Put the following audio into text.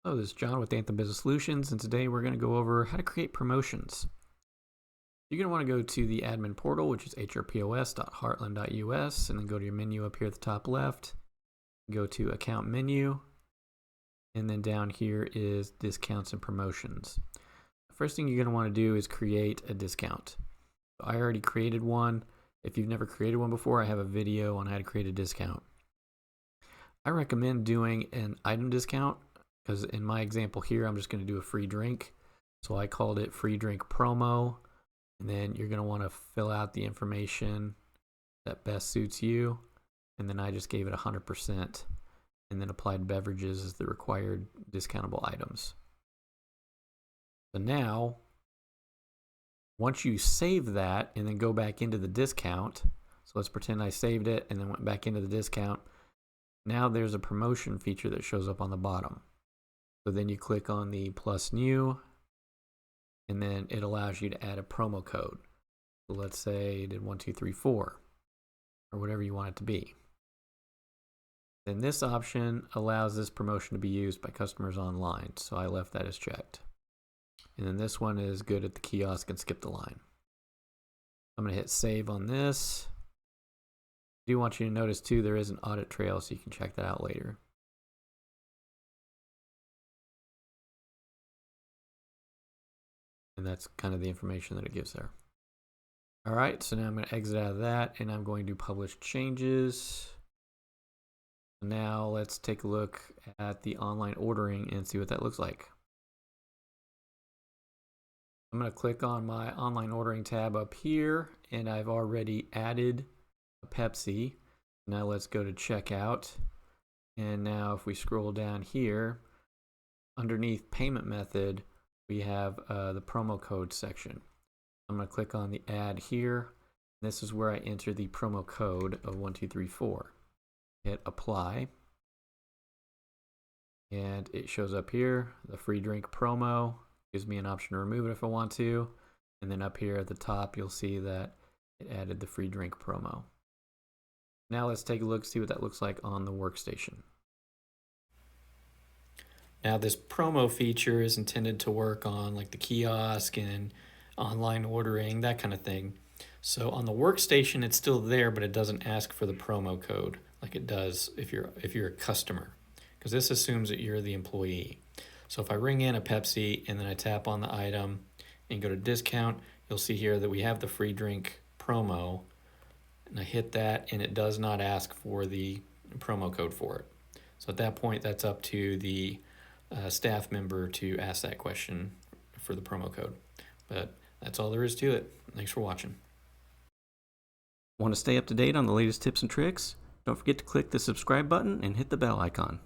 Hello, this is John with Anthem Business Solutions, and today we're going to go over how to create promotions. You're going to want to go to the admin portal, which is hrpos.heartland.us, and then go to your menu up here at the top left. Go to Account Menu, and then down here is Discounts and Promotions. The first thing you're going to want to do is create a discount. I already created one. If you've never created one before, I have a video on how to create a discount. I recommend doing an item discount, because in my example here, I'm just going to do a free drink. So I called it free drink promo. And then you're going to want to fill out the information that best suits you. And then I just gave it 100% and then applied beverages as the required discountable items. So now, once you save that and then go back into the discount, so let's pretend I saved it and then went back into the discount. Now there's a promotion feature that shows up on the bottom. So then you click on the plus new, and then it allows you to add a promo code. So let's say you did 1234 or whatever you want it to be. Then this option allows this promotion to be used by customers online. So I left that as checked. And then this one is good at the kiosk and skip the line. I'm going to hit save on this. I do want you to notice too, there is an audit trail, so you can check that out later. And that's kind of the information that it gives there. All right, so now I'm going to exit out of that and I'm going to publish changes. Now let's take a look at the online ordering and see what that looks like. I'm going to click on my online ordering tab up here, and I've already added a Pepsi. Now let's go to checkout. And now if we scroll down here, underneath payment method, we have the promo code section. I'm going to click on the add here. This is where I enter the promo code of 1234. Hit apply. And it shows up here, the free drink promo. Gives me an option to remove it if I want to. And then up here at the top, you'll see that it added the free drink promo. Now let's take a look, see what that looks like on the workstation. Now this promo feature is intended to work on like the kiosk and online ordering, that kind of thing. So on the workstation, it's still there, but it doesn't ask for the promo code like it does if you're a customer, because this assumes that you're the employee. So if I ring in a Pepsi and then I tap on the item and go to discount, you'll see here that we have the free drink promo, and I hit that and it does not ask for the promo code for it. So at that point, that's up to the staff member to ask that question for the promo code. But that's all there is to it. Thanks for watching. Want to stay up to date on the latest tips and tricks? Don't forget to click the subscribe button and hit the bell icon.